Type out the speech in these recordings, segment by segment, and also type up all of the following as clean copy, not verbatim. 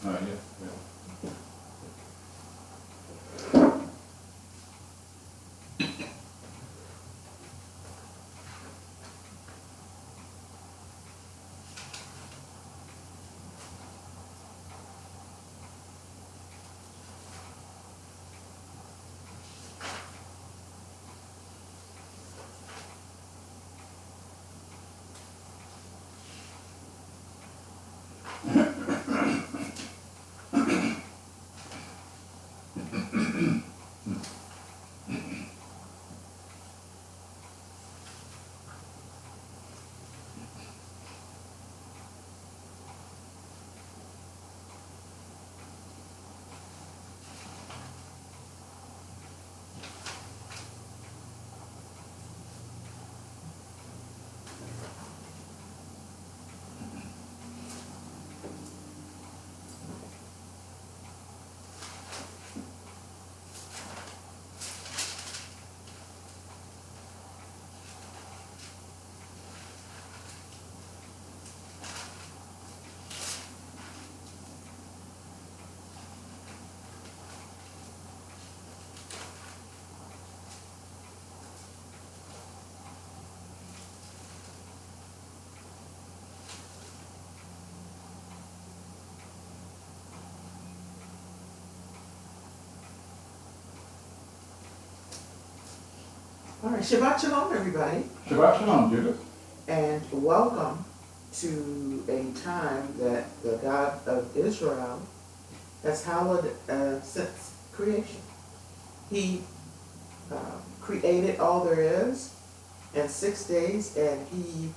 Yeah. All right, Shabbat Shalom, everybody. Shabbat Shalom, Judith. And welcome to a time that the God of Israel has hallowed since creation. He created all there is in 6 days, and he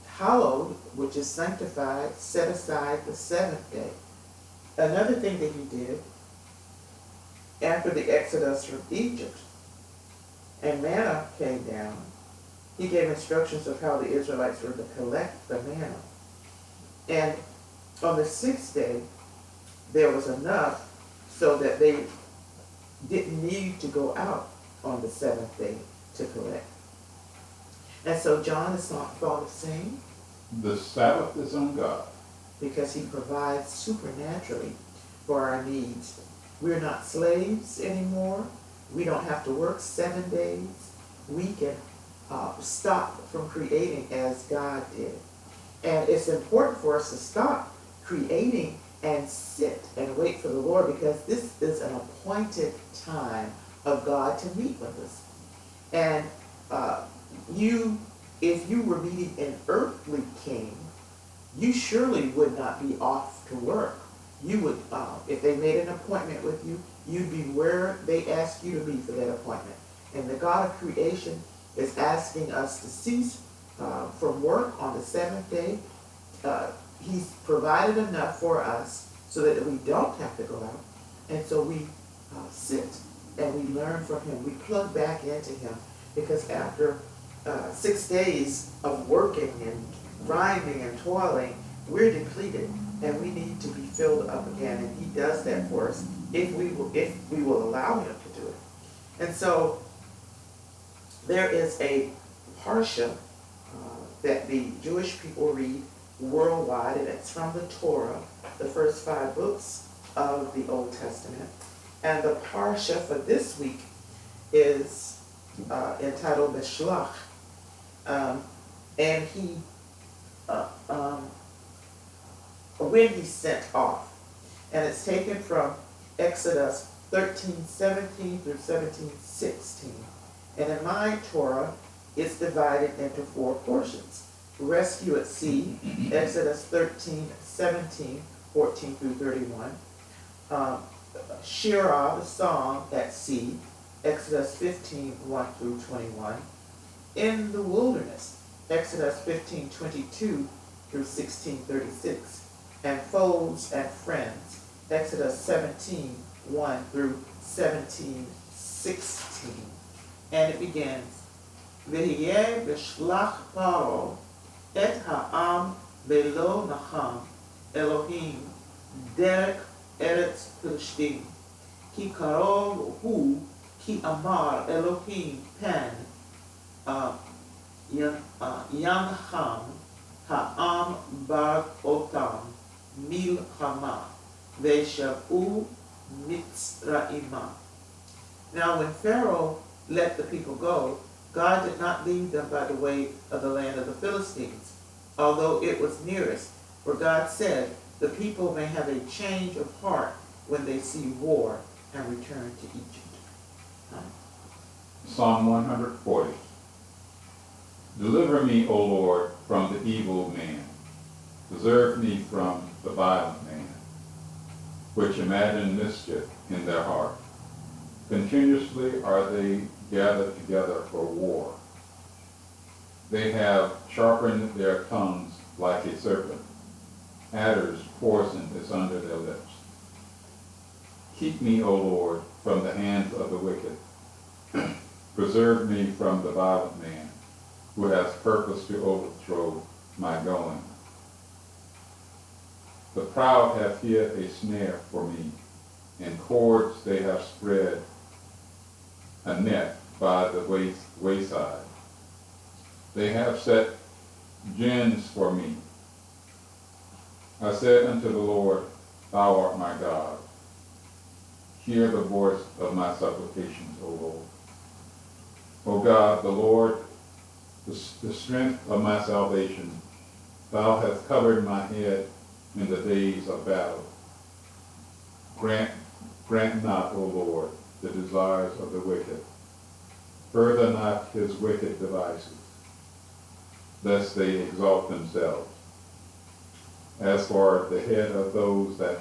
hallowed, which is sanctified, set aside the seventh day. Another thing that he did after the Exodus from Egypt, and manna came down, he gave instructions of how the Israelites were to collect the manna. And on the sixth day, there was enough so that they didn't need to go out on the seventh day to collect. And so John is not thought of saying, the Sabbath is on God. Because he provides supernaturally for our needs. We're not slaves anymore. We don't have to work 7 days. We can stop from creating as God did. And it's important for us to stop creating and sit and wait for the Lord, because this is an appointed time of God to meet with us. And if you were meeting an earthly king, you surely would not be off to work. You would, if they made an appointment with you, you'd be where they asked you to be for that appointment. And the God of creation is asking us to cease from work on the seventh day. He's provided enough for us so that we don't have to go out. And so we sit and we learn from him. We plug back into him, because after 6 days of working and grinding and toiling, we're depleted and we need to be filled up again. And he does that for us if we will allow him to do it. And so there is a Parsha that the Jewish people read worldwide, and it's from the Torah, the first 5 books of the Old Testament. And the Parsha for this week is entitled Beshalach. And he, when he sent off. And it's taken from Exodus 13:17 through 17:16. And in my Torah, it's divided into 4 portions. Rescue at sea, Exodus 13:17, 14 through 31. Shirah, the song at sea, Exodus 15:1 through 21. In the wilderness, Exodus 15:22 through 16:36. And foes and friends, Exodus 17:1 through 17:16. And it begins, V'yeh בשלח פרעה את העם בלא נחם אלוהים דרך ארץ פלשתים. כי קרוב הוא, כי אמר אלוהים פן ינחם העם בר אותם מלחמתם. Hama, Veshavu Mitzrayimah. Now when Pharaoh let the people go, God did not lead them by the way of the land of the Philistines, although it was nearest, for God said, the people may have a change of heart when they see war and return to Egypt. Psalm 140. Deliver me, O Lord, from the evil man. Preserve me from the violent man, which imagine mischief in their heart. Continuously are they gathered together for war. They have sharpened their tongues like a serpent. Adder's poison is under their lips. Keep me, O Lord, from the hands of the wicked. Preserve me from the violent man, who has purpose to overthrow my going. The proud have hid a snare for me. In cords they have spread a net by the wayside. They have set gins for me. I said unto the Lord, Thou art my God. Hear the voice of my supplications, O Lord. O God, the Lord, the strength of my salvation, Thou hast covered my head in the days of battle. Grant not, O Lord, the desires of the wicked. Further not his wicked devices, lest they exalt themselves. As for the head of those that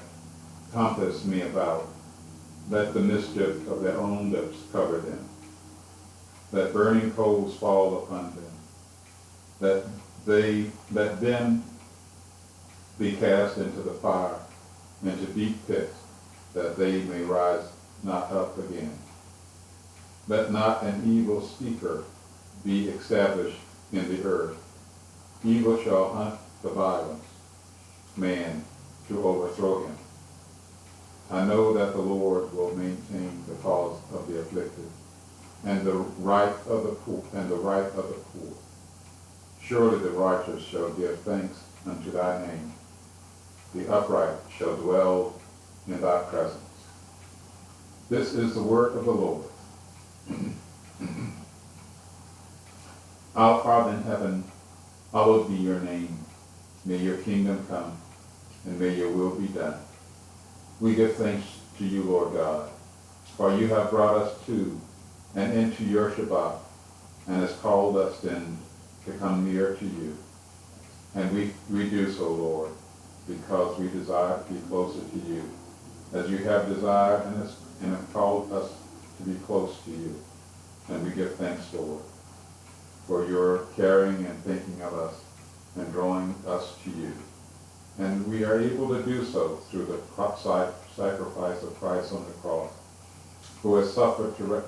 compass me about, let the mischief of their own lips cover them. Let burning coals fall upon them. Let them be cast into the fire, into deep pits, that they may rise not up again. Let not an evil speaker be established in the earth. Evil shall hunt the violent man to overthrow him. I know that the Lord will maintain the cause of the afflicted, and the right of the poor, Surely the righteous shall give thanks unto thy name. The upright shall dwell in thy presence. This is the work of the Lord. Our Father in heaven, hallowed be your name. May your kingdom come, and may your will be done. We give thanks to you, Lord God, for you have brought us to and into your Shabbat, and has called us then to come near to you. And we do so, Lord, because we desire to be closer to you, as you have desired and have called us to be close to you. And we give thanks, Lord, for your caring and thinking of us and drawing us to you. And we are able to do so through the sacrifice of Christ on the cross, who has suffered to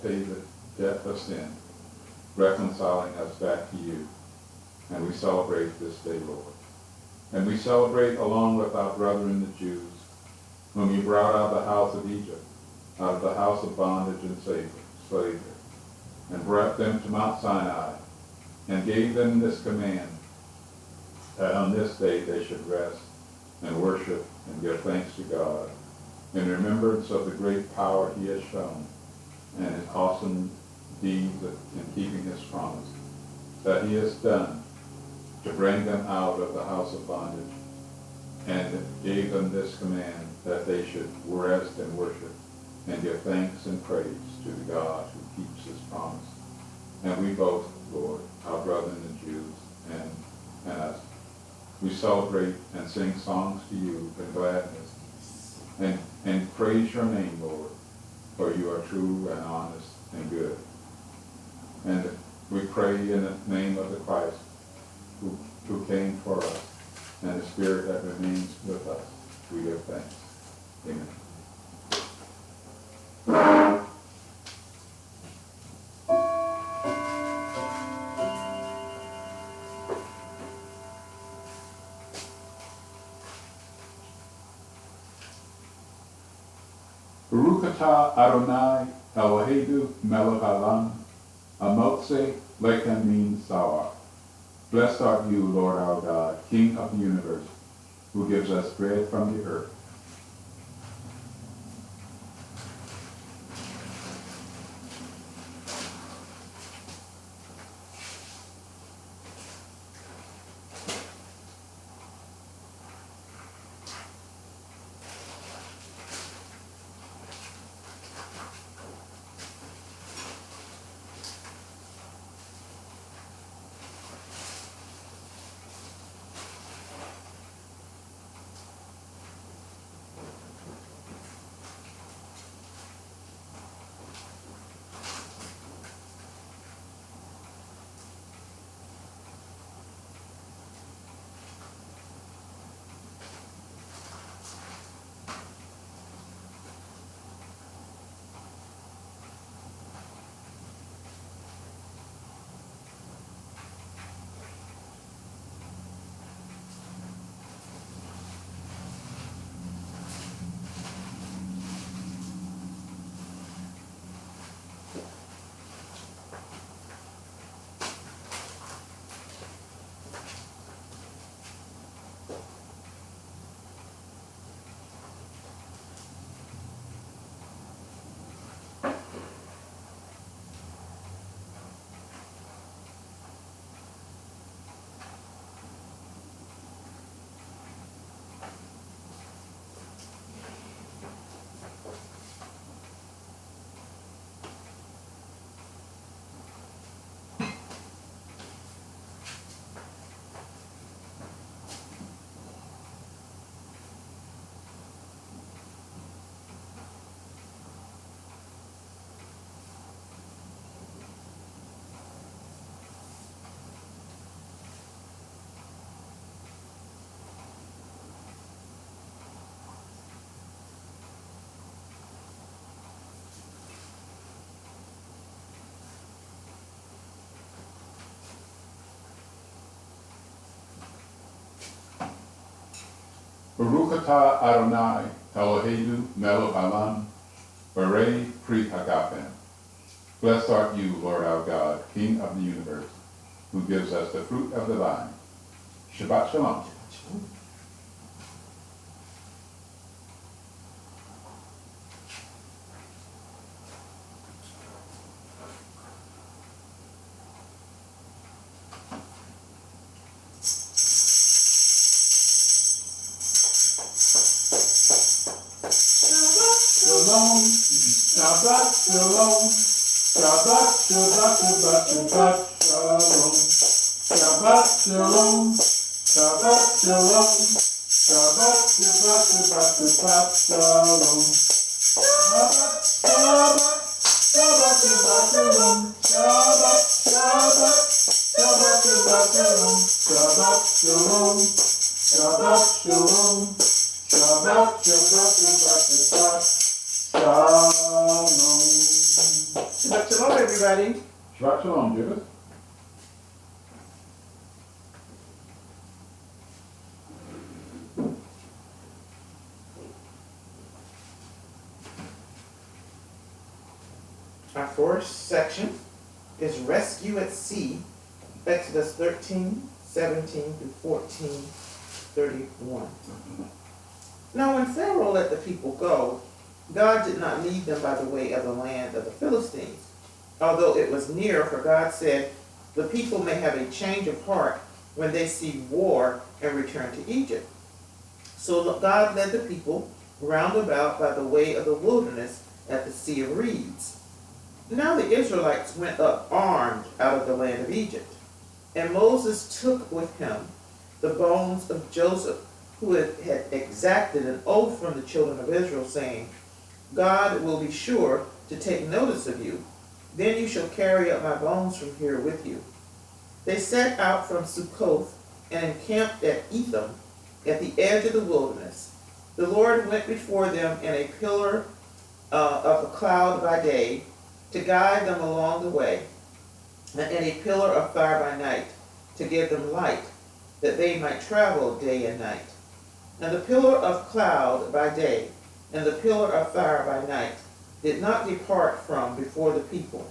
pay the debt of sin, reconciling us back to you. And we celebrate this day, Lord. And we celebrate along with our brethren the Jews, whom you brought out of the house of Egypt, out of the house of bondage and slavery, and brought them to Mount Sinai, and gave them this command, that on this day they should rest and worship and give thanks to God, in remembrance of the great power he has shown, and his awesome deeds in keeping his promise, that he has done to bring them out of the house of bondage, and gave them this command, that they should rest and worship and give thanks and praise to the God who keeps his promise. And we both, Lord, our brethren the Jews and us, we celebrate and sing songs to you in gladness and praise your name, Lord, for you are true and honest and good. And we pray in the name of the Christ who came for us, and the Spirit that remains with us. We give thanks. Amen. Baruch atah Adonai Eloheinu melech haolam, hamotze lechem min sawar. Blessed art you, Lord our God, King of the universe, who gives us bread from the earth. Baruch atah Adonai Eloheinu melech haolam, Barei pri hagafen. Blessed art you, Lord our God, King of the universe, who gives us the fruit of the vine. Shabbat shalom. Shalom, Shabbat shalom, Shabbat, Shabbat, Shabbat, Shabbat shalom, Shabbat shalom, Shabbat shalom, Shabbat, Shabbat, Shabbat, Shabbat shalom, Shabbat, Shabbat, Shabbat, Shabbat shalom, Shabbat, Shabbat, Shabbat, Shabbat shalom, Shabbat shalom, Shabbat shalom, Shabbat, Shabbat, Shabbat, Shabbat shalom. Shabbat shalom, everybody. Shabbat shalom, Judith. Our first section is Rescue at Sea, Exodus 13:17 through 14:31. Now when Pharaoh let the people go, God did not lead them by the way of the land of the Philistines, although it was near, for God said, the people may have a change of heart when they see war and return to Egypt. So God led the people round about by the way of the wilderness at the Sea of Reeds. Now the Israelites went up armed out of the land of Egypt, and Moses took with him the bones of Joseph, who had exacted an oath from the children of Israel, saying, God will be sure to take notice of you. Then you shall carry up my bones from here with you. They set out from Sukkoth and encamped at Etham, at the edge of the wilderness. The Lord went before them in a pillar of a cloud by day, to guide them along the way, and in a pillar of fire by night, to give them light, that they might travel day and night. And the pillar of cloud by day, and the pillar of fire by night, did not depart from before the people.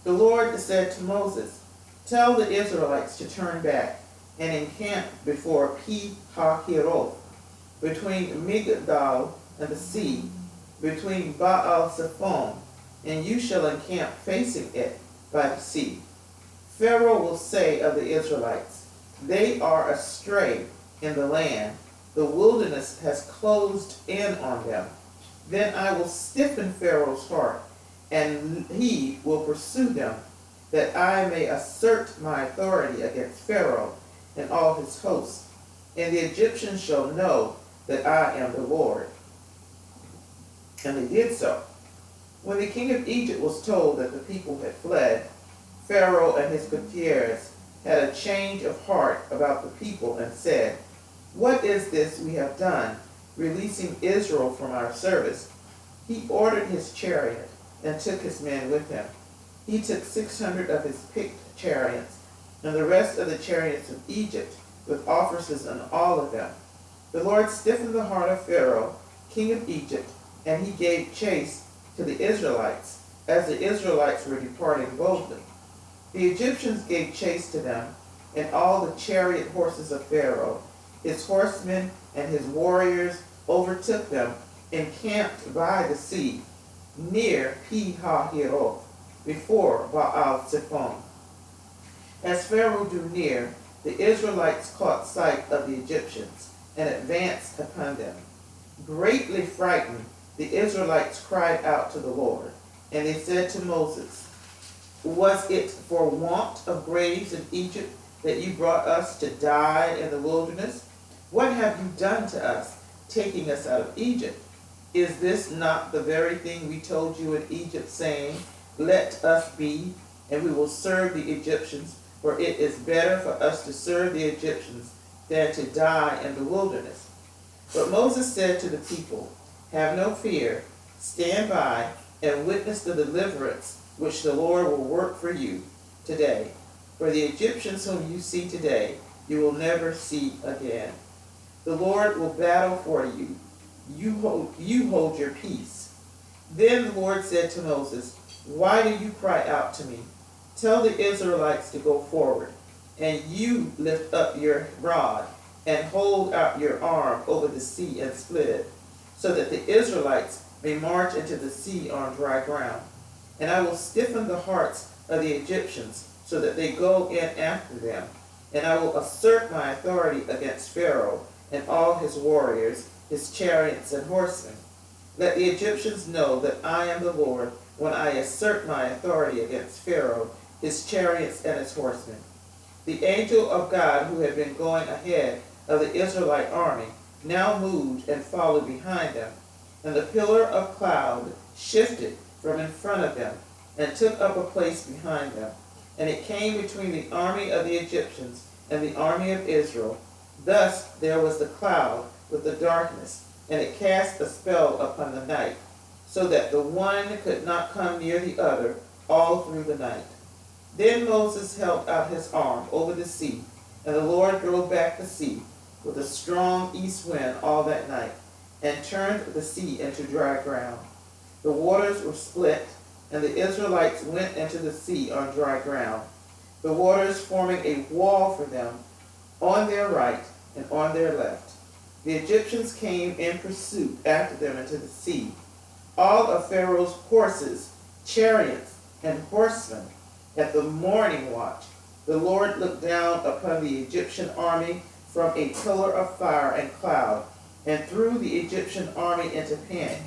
The Lord said to Moses, tell the Israelites to turn back, and encamped before Pi-hahiroth, between Migdal and the sea, between Baal-Zephon, and you shall encamp facing it by the sea. Pharaoh will say of the Israelites, they are astray in the land. The wilderness has closed in on them. Then I will stiffen Pharaoh's heart, and he will pursue them, that I may assert my authority against Pharaoh and all his hosts. And the Egyptians shall know that I am the Lord. And they did so. When the king of Egypt was told that the people had fled, Pharaoh and his courtiers had a change of heart about the people and said, what is this we have done, releasing Israel from our service? He ordered his chariot and took his men with him. He took 600 of his picked chariots, and the rest of the chariots of Egypt, with officers on all of them. The Lord stiffened the heart of Pharaoh, king of Egypt, and he gave chase to the Israelites, as the Israelites were departing boldly. The Egyptians gave chase to them, and all the chariot horses of Pharaoh, his horsemen and his warriors overtook them, encamped by the sea, near Pi-hahiroth, before Baal-Zephon. As Pharaoh drew near, the Israelites caught sight of the Egyptians and advanced upon them. Greatly frightened, the Israelites cried out to the Lord, and they said to Moses, was it for want of graves in Egypt that you brought us to die in the wilderness? What have you done to us, taking us out of Egypt? Is this not the very thing we told you in Egypt, saying, let us be, and we will serve the Egyptians, for it is better for us to serve the Egyptians than to die in the wilderness? But Moses said to the people, have no fear, stand by and witness the deliverance which the Lord will work for you today. For the Egyptians whom you see today, you will never see again. The Lord will battle for you. You hold your peace. Then the Lord said to Moses, why do you cry out to me? Tell the Israelites to go forward, and you lift up your rod and hold out your arm over the sea and split it, so that the Israelites may march into the sea on dry ground. And I will stiffen the hearts of the Egyptians, so that they go in after them. And I will assert my authority against Pharaoh and all his warriors, his chariots and horsemen. Let the Egyptians know that I am the Lord, when I assert my authority against Pharaoh, his chariots and his horsemen. The angel of God, who had been going ahead of the Israelite army, now moved and followed behind them. And the pillar of cloud shifted from in front of them, and took up a place behind them. And it came between the army of the Egyptians and the army of Israel. Thus there was the cloud with the darkness, and it cast a spell upon the night, so that the one could not come near the other all through the night. Then Moses held out his arm over the sea, and the Lord drove back the sea with a strong east wind all that night, and turned the sea into dry ground. The waters were split, and the Israelites went into the sea on dry ground, the waters forming a wall for them on their right and on their left. The Egyptians came in pursuit after them into the sea, all of Pharaoh's horses, chariots, and horsemen. At the morning watch, the Lord looked down upon the Egyptian army from a pillar of fire and cloud, and threw the Egyptian army into panic.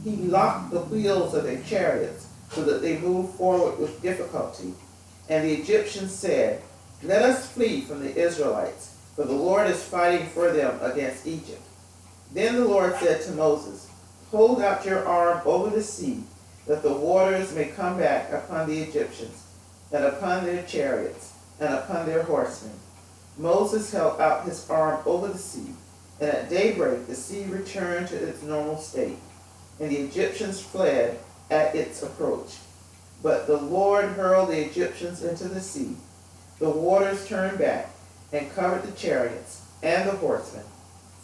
He locked the wheels of their chariots, so that they moved forward with difficulty. And the Egyptians said, let us flee from the Israelites, for the Lord is fighting for them against Egypt. Then the Lord said to Moses, hold out your arm over the sea, that the waters may come back upon the Egyptians, and upon their chariots, and upon their horsemen. Moses held out his arm over the sea, and at daybreak the sea returned to its normal state, and the Egyptians fled at its approach. But the Lord hurled the Egyptians into the sea. The waters turned back and covered the chariots and the horsemen.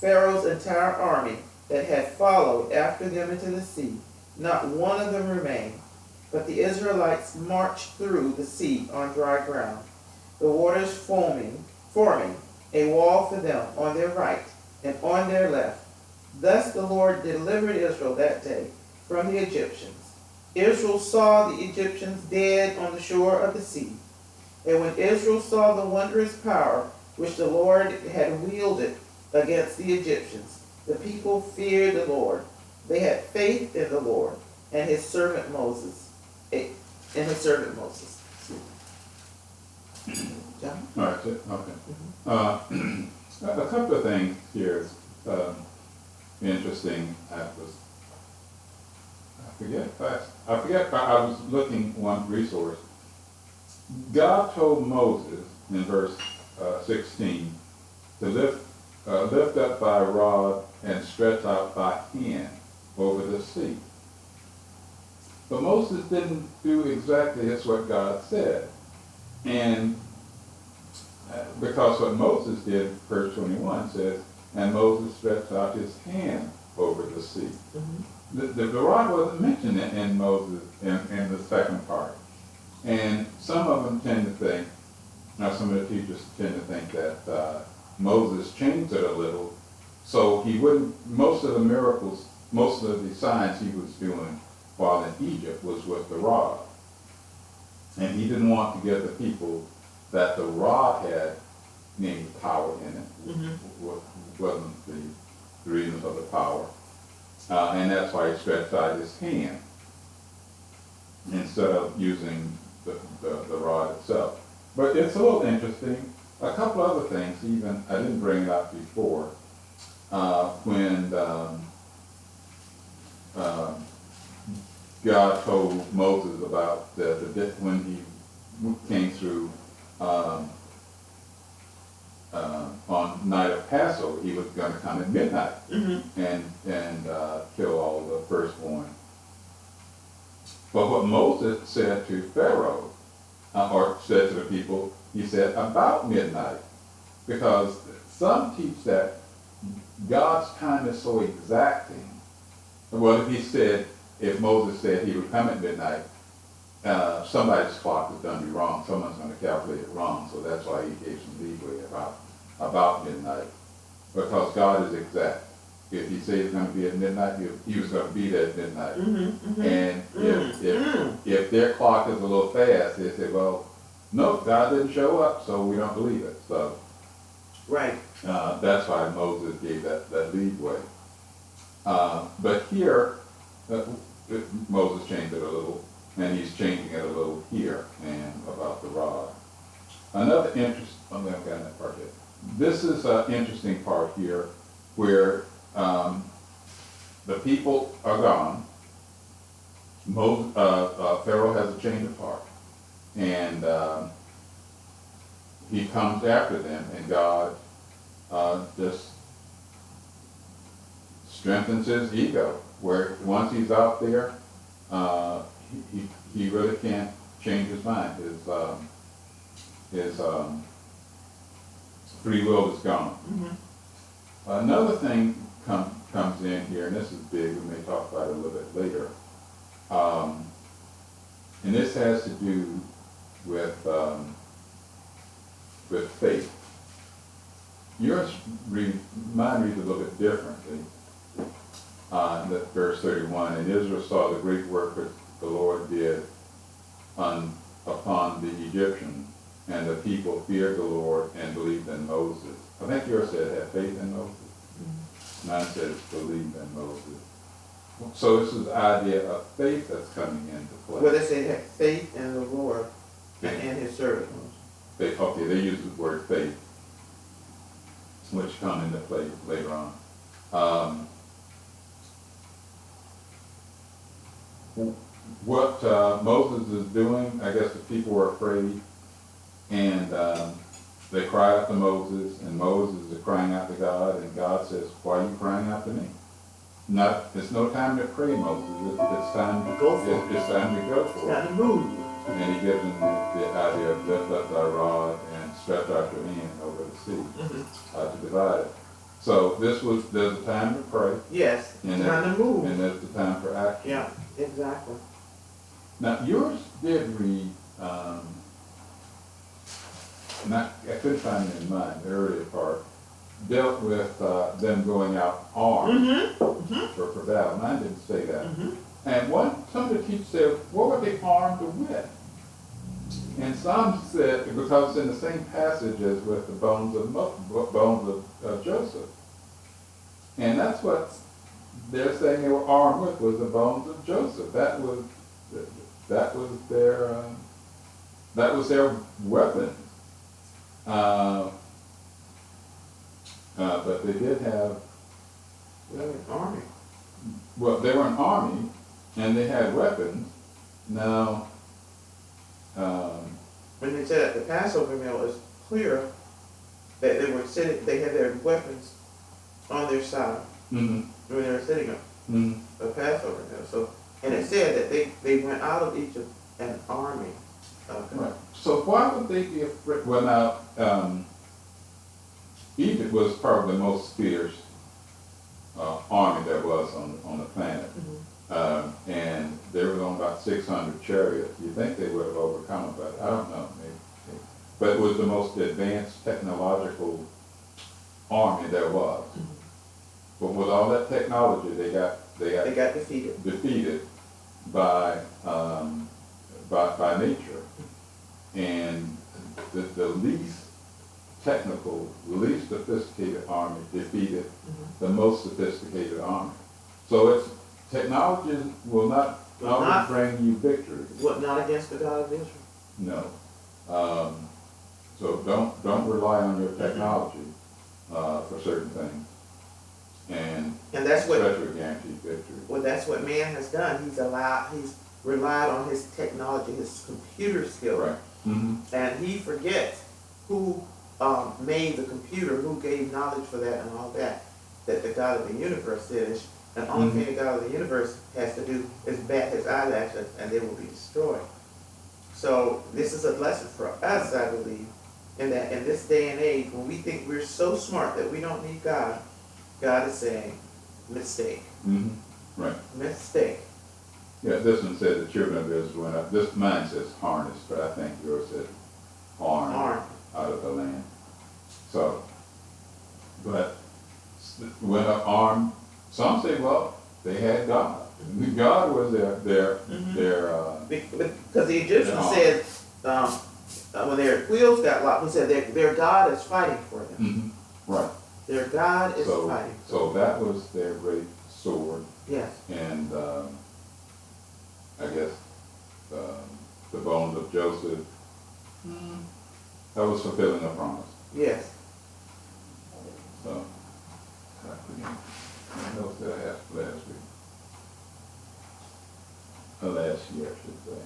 Pharaoh's entire army that had followed after them into the sea, not one of them remained. But the Israelites marched through the sea on dry ground, the waters forming a wall for them on their right and on their left. Thus the Lord delivered Israel that day from the Egyptians. Israel saw the Egyptians dead on the shore of the sea. And when Israel saw the wondrous power which the Lord had wielded against the Egyptians, the people feared the Lord. They had faith in the Lord and his servant Moses. John? All right, okay. A couple of things here is interesting. I was looking one resource. God told Moses in verse 16 to lift up thy rod and stretch out thy hand over the sea. But Moses didn't do exactly as what God said. And because what Moses did, verse 21 says, and Moses stretched out his hand over the sea. Mm-hmm. The rod wasn't mentioned in Moses in the second part. And some of them tend to think, now some of the teachers tend to think that Moses changed it a little, so he wouldn't, most of the miracles, most of the signs he was doing while in Egypt was with the rod. And he didn't want to give the people that the rod had any power in it. Mm-hmm. Wasn't the reason for the power. And that's why he stretched out his hand instead of using the rod itself. But it's a little interesting. A couple other things, even, I didn't bring it up before, when God told Moses about when he came through on night of Passover, he was going to come at midnight. Mm-hmm. and kill all the firstborn. But what Moses said to Pharaoh, or said to the people, he said about midnight, because some teach that God's time is so exacting. Well, if Moses said he would come at midnight, somebody's clock is going to be wrong. Someone's going to calculate it wrong, so that's why he gave some leeway about midnight, because God is exact. If he said it's going to be at midnight, he was going to be there at midnight. Mm-hmm, mm-hmm. And if their clock is a little fast, they say, well, no, God didn't show up, so we don't believe it. So, right. That's why Moses gave that leeway. But here, Moses changed it a little, and he's changing it a little here, and about the rod. Another interest, I've got that part yet. This is an interesting part here, where the people are gone. Pharaoh has a change of heart, and he comes after them, and God just strengthens his ego. Where once he's out there, he really can't change his mind. His free will is gone. Mm-hmm. Another thing comes in here, and this is big. We may talk about it a little bit later. And this has to do with faith. Yours mine reads a little bit differently. That verse 31, and Israel saw the great work which the Lord did upon the Egyptians, and the people feared the Lord and believed in Moses. I think yours said have faith in Moses. Mm-hmm. Mine says believe in Moses. So this is the idea of faith that's coming into play. Well, they say have faith in the Lord and his servant. Faith, okay, they use the word faith, which come into play later on. What Moses is doing, I guess the people were afraid, and they cry out to Moses, and Moses is crying out to God, and God says, why are you crying out to me? It's no time to pray, Moses. It's time to go for it. It's time to go for it. It's time to move. And he gives them the idea of lift up thy rod and stretch out your hand over the sea, mm-hmm. To divide it. So there's a time to pray. Yes, and time to move. And there's the time for action. Yeah, exactly. Now yours did read, I couldn't find it in mine, the earlier part, dealt with them going out armed for prevalent. I didn't say that. And some of the teachers said, what were they armed with? And some said, because it's in the same passage as with the bones of Joseph. And that's what they're saying they were armed with, was the bones of Joseph. That was their weapon. But they did have. They were an army. Well, they were an army, and they had weapons. Now. When they said at the Passover meal, it's clear that they were sitting. They had their weapons on their side when they were sitting up the Passover meal. So, and it said that they went out of Egypt an army. Right. So why would they be afraid? Well, now Egypt was probably the most fierce army there was on the planet. And there was only about 600 chariots. You think they would have overcome it, but I don't know. Maybe. But it was the most advanced technological army there was. But with all that technology, they got defeated by nature. And the least technical, the least sophisticated army defeated the most sophisticated army. So it's technology will not always bring you victory. What, not against the God of Israel? No. So don't rely on your technology for certain things, and that's what especially guaranteed victory. Well, that's what man has done. He's relied on his technology, his computer skills, Right. And he forgets who made the computer, who gave knowledge for that, and all that. That the God of the universe did. And the only thing the God of the universe has to do is bat his eyelashes, and they will be destroyed. So this is a lesson for us, I believe, in that in this day and age, when we think we're so smart that we don't need God, God is saying, mistake. Right. Mistake. Yeah, this one said the children of Israel went up. This mine says harnessed, but I think yours said armed out of the land. So, but went up armed. Some say, well, they had God. God was their because the Egyptian said when their wheels got locked, he said their God is fighting for them. Right. Their God is fighting. So that was their great sword. Yes. And I guess the bones of Joseph. That was fulfilling a promise. Yes. So I know that I had last week. Last year, I should say.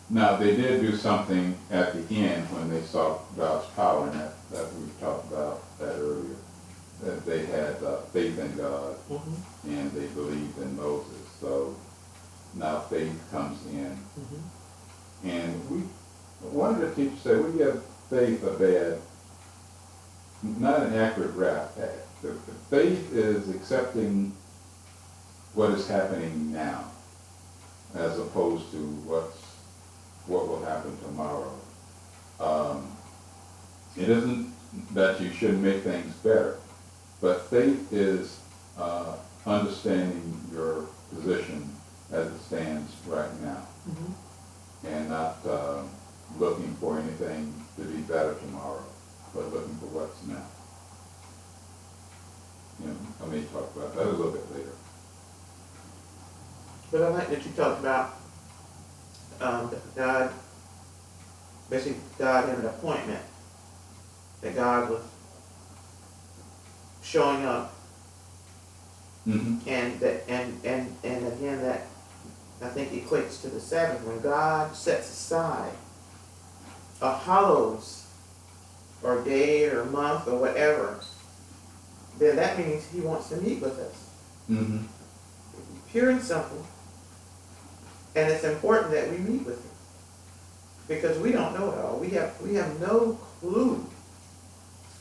Now, they did do something at the end when they saw God's power, and that we talked about that earlier. That they had faith in God, and they believed in Moses. So now faith comes in. And one of the teachers said, we give faith a bad, not an accurate rap. The faith is accepting what is happening now, as opposed to what will happen tomorrow. It isn't that you shouldn't make things better, but faith is understanding your position as it stands right now, and not looking for anything to be better tomorrow, but looking for what's now. You know, I may talk about that a little bit later. But I like that you talked about God, basically God had an appointment, that God was showing up, and again that I think equates to the Sabbath. When God sets aside a holidays or day or month or whatever, then that means He wants to meet with us. Pure and simple. And it's important that we meet with Him, because we don't know it all. We have no clue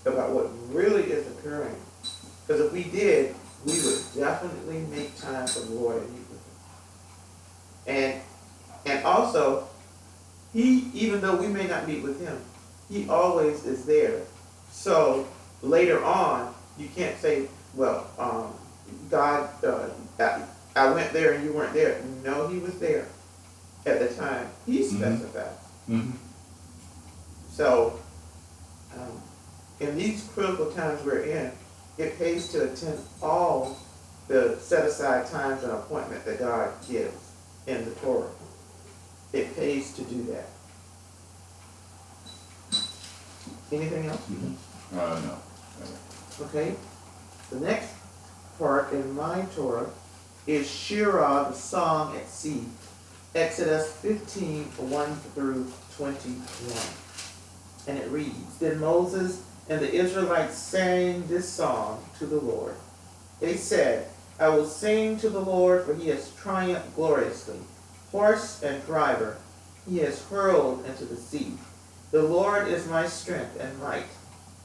about what really is occurring. Because if we did, we would definitely make time for the Lord and meet with him. And also, he, even though we may not meet with him, he always is there. So later on, you can't say, well, God, I went there and you weren't there. No, he was there at the time he specified. Mm-hmm. So, in these critical times we're in, it pays to attend all the set-aside times and appointment that God gives in the Torah. It pays to do that. Anything else? Mm-hmm. No. Okay. The next part in my Torah is Shirah, the song at sea, Exodus 15:1 through 21. And it reads, Then Moses and the Israelites sang this song to the Lord. They said, I will sing to the Lord, for he has triumphed gloriously. Horse and driver he has hurled into the sea. The Lord is my strength and might.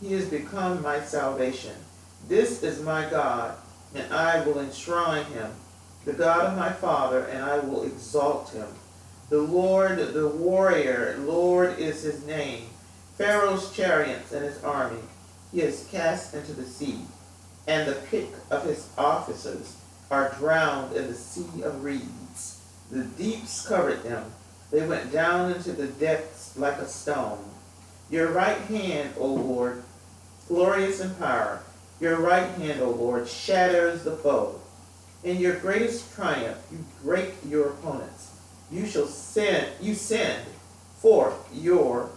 He has become my salvation. This is my God, and I will enshrine him, the God of my father, and I will exalt him. The Lord, the warrior, Lord is his name. Pharaoh's chariots and his army he has cast into the sea, and the pick of his officers are drowned in the sea of reeds. The deeps covered them. They went down into the depths like a stone. Your right hand, O Lord, glorious in power. Your right hand, O Lord, shatters the foe. In your greatest triumph, you break your opponents. You send forth your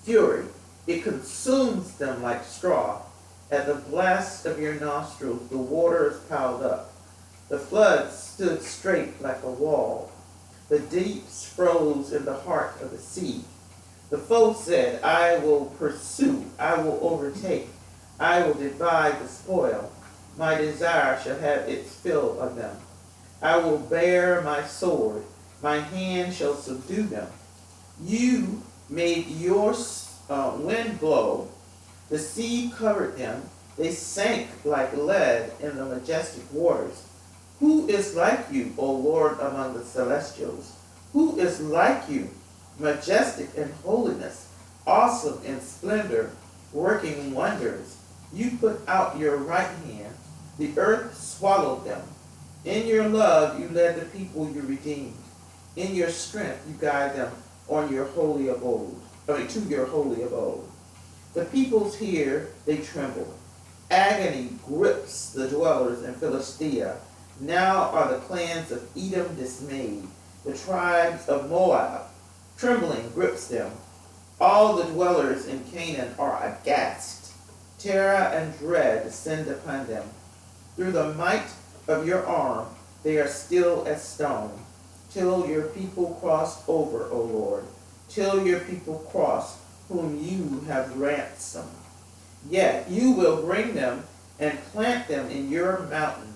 fury. It consumes them like straw. At the blast of your nostrils, the water is piled up. The floods stood straight like a wall. The deeps froze in the heart of the sea. The foe said, I will pursue, I will overtake, I will divide the spoil. My desire shall have its fill of them. I will bear my sword, my hand shall subdue them. You made your wind blow, the sea covered them, they sank like lead in the majestic waters. Who is like you, O Lord, among the celestials? Who is like you, majestic in holiness, awesome in splendor, working wonders? You put out your right hand, the earth swallowed them. In your love you led the people you redeemed. In your strength you guide them on your holy abode, to your holy abode. The peoples hear, they tremble. Agony grips the dwellers in Philistia. Now are the clans of Edom dismayed. The tribes of Moab, trembling grips them. All the dwellers in Canaan are aghast. Terror and dread descend upon them. Through the might of your arm, they are still as stone. Till your people cross over, O Lord. Till your people cross, whom you have ransomed. Yet you will bring them and plant them in your mountain,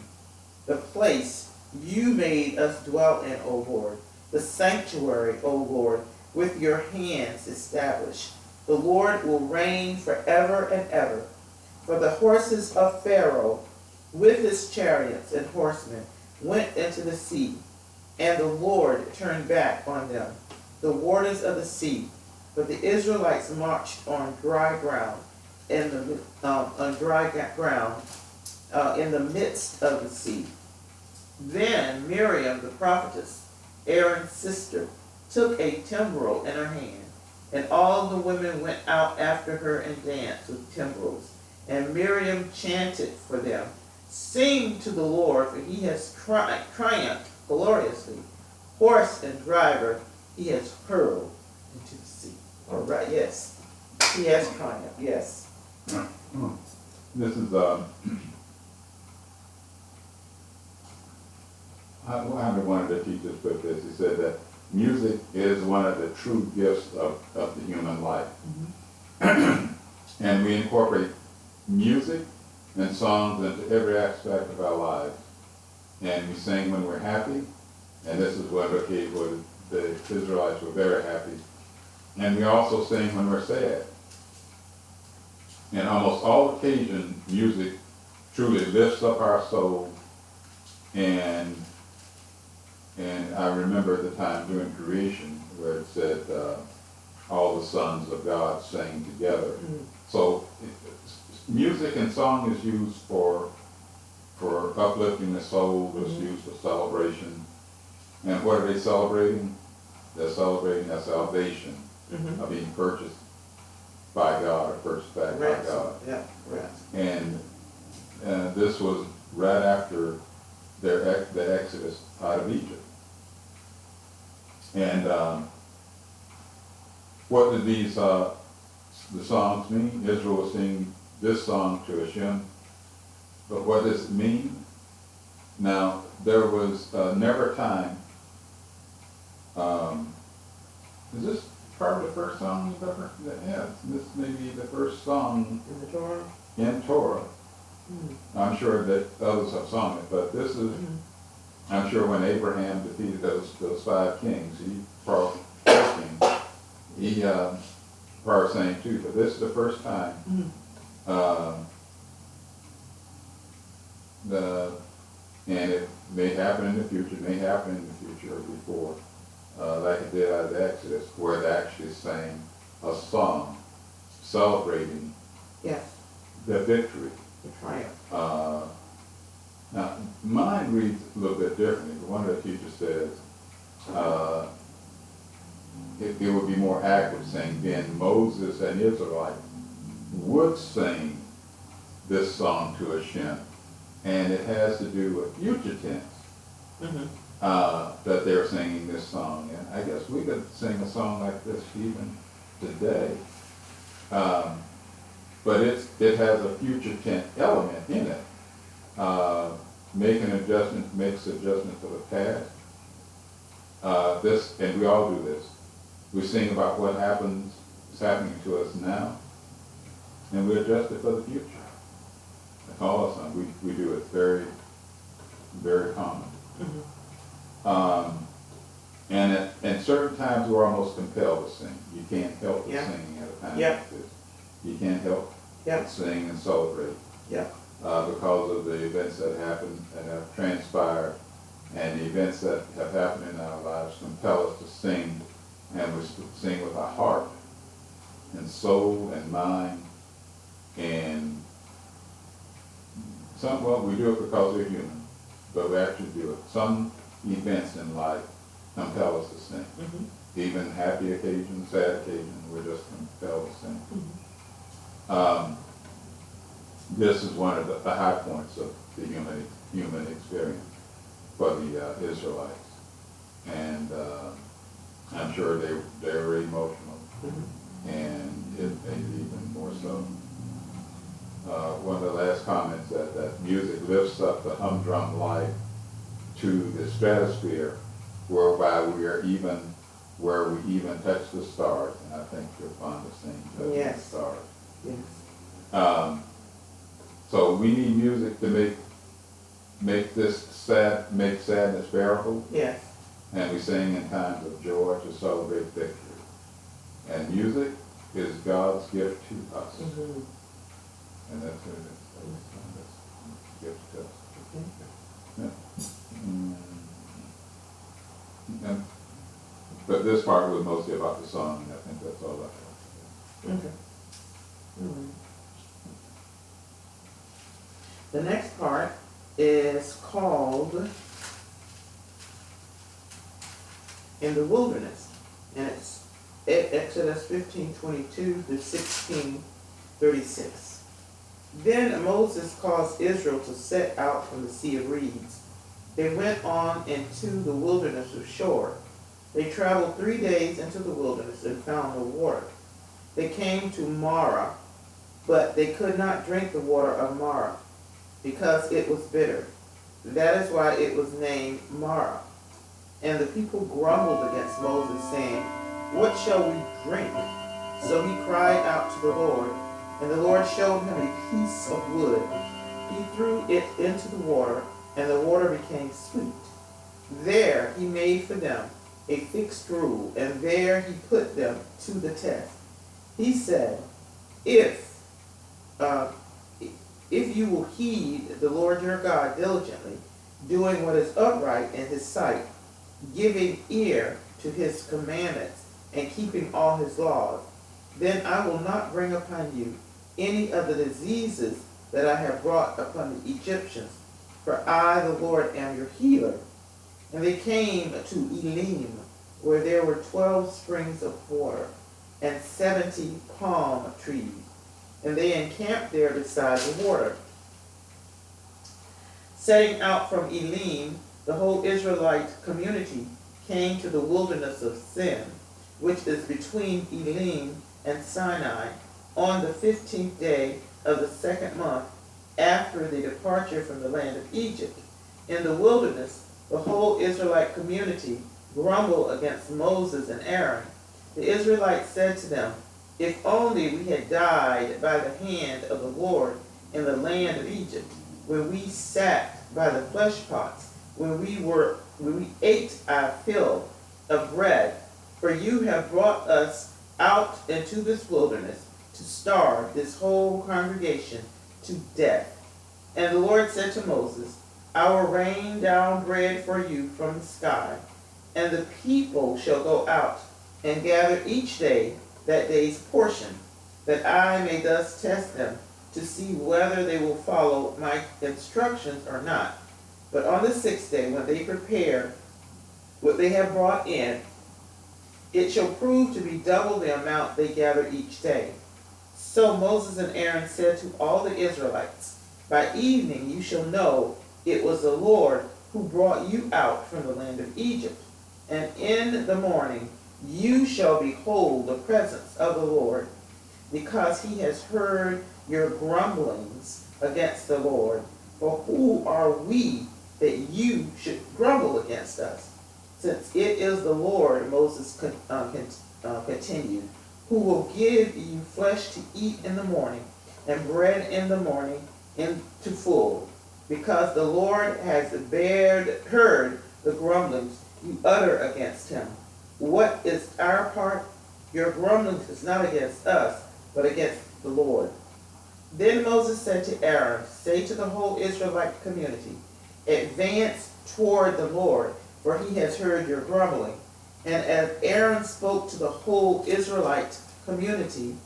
the place you made us dwell in, O Lord, the sanctuary, O Lord, with your hands established. The Lord will reign forever and ever. For the horses of Pharaoh, with his chariots and horsemen, went into the sea, and the Lord turned back on them the waters of the sea. But the Israelites marched on dry ground, in the midst of the sea. Then Miriam, the prophetess, Aaron's sister, took a timbrel in her hand, and all the women went out after her and danced with timbrels. And Miriam chanted for them, Sing to the Lord, for he has triumphed gloriously. Horse and driver he has hurled into the sea. All right, yes. He has triumphed, yes. This is, I wanted to teach us with this. He said that music is one of the true gifts of the human life. Mm-hmm. And we incorporate music and songs into every aspect of our lives. And we sing when we're happy, and this is one occasion where the Israelites were very happy. And we also sing when we're sad. And almost all occasion, music truly lifts up our soul. And I remember the time during creation where it said all the sons of God sang together. Mm-hmm. So music and song is used for uplifting the soul. It's used for celebration. And what are they celebrating? They're celebrating their salvation of being purchased by God or purchased back by God. Yeah, right. And this was right after the Exodus out of Egypt. And what did these the songs mean? Israel was singing this song to Hashem. But what does it mean? Now, there was never a time. Is this part of the first song you've ever? Yeah, this may be the first song In the Torah? in Torah. Mm-hmm. I'm sure that others have sung it, but this is, I'm sure when Abraham defeated those 5 kings, he probably sang too, but this is the first time and it may happen in the future, or before, like it did out of the Exodus, where they actually sang a song celebrating the victory. The triumph. Now, mine reads a little bit differently. One of the teachers says it would be more accurate saying then Moses and Israelites would sing this song to Hashem, and it has to do with future tense that they're singing this song. And I guess we could sing a song like this even today. But it has a future tense element in it. Makes adjustment to the past. And we all do this. We sing about what is happening to us now, and we adjust it for the future. Like all of us, we do it very, very common. And certain times we're almost compelled to sing. You can't help but singing at a time like this. You can't help but sing and celebrate. Because of the events that happened and have transpired, and the events that have happened in our lives compel us to sing, and we sing with our heart and soul and mind. And we do it because we're human, but we actually do it. Some events in life compel us to sing. Even happy occasions, sad occasions, we're just compelled to sing. This is one of the high points of the human experience for the Israelites. And I'm sure they were emotional, and it made it even more so. One of the last comments that music lifts up the humdrum life to the stratosphere, whereby we even touch the stars, and I think you'll find the same touching the stars. So we need music to make sadness bearable. And we sing in times of joy to celebrate victory. And music is God's gift to us. And that's what it is. That's gift to us. But this part was mostly about the song, and I think that's all I have. The next part is called In the Wilderness, and it's Exodus 15:22 to 16:36. Then Moses caused Israel to set out from the Sea of Reeds. They went on into the wilderness of Shur. They traveled 3 days into the wilderness and found no water. They came to Marah, but they could not drink the water of Marah, because it was bitter. That is why it was named Marah. And the people grumbled against Moses, saying, "What shall we drink?" So he cried out to the Lord, and the Lord showed him a piece of wood. He threw it into the water, and the water became sweet. There he made for them a fixed rule, and there he put them to the test. He said, if if you will heed the Lord your God diligently, doing what is upright in his sight, giving ear to his commandments, and keeping all his laws, then I will not bring upon you any of the diseases that I have brought upon the Egyptians, for I, the Lord, am your healer. And they came to Elim, where there were 12 springs of water, and 70 palm trees. And they encamped there beside the water. Setting out from Elim, the whole Israelite community came to the wilderness of Sin, which is between Elim and Sinai, on the 15th day of the 2nd month after the departure from the land of Egypt. In the wilderness, the whole Israelite community grumbled against Moses and Aaron. The Israelites said to them, "If only we had died by the hand of the Lord in the land of Egypt, when we sat by the flesh pots, when we ate our fill of bread, for you have brought us out into this wilderness to starve this whole congregation to death." And the Lord said to Moses, "I will rain down bread for you from the sky, and the people shall go out and gather each day that day's portion, that I may thus test them to see whether they will follow my instructions or not. But on the 6th day, when they prepare what they have brought in, it shall prove to be double the amount they gather each day." So Moses and Aaron said to all the Israelites, "By evening you shall know it was the Lord who brought you out from the land of Egypt. And in the morning you shall behold the presence of the Lord, because he has heard your grumblings against the Lord. For who are we that you should grumble against us? Since it is the Lord," Moses continued, "who will give you flesh to eat in the morning, and bread in the morning into full, because the Lord has heard the grumblings you utter against him. What is our part? Your grumbling is not against us, but against the Lord." Then Moses said to Aaron, "Say to the whole Israelite community, advance toward the Lord, for he has heard your grumbling." And as Aaron spoke to the whole Israelite community,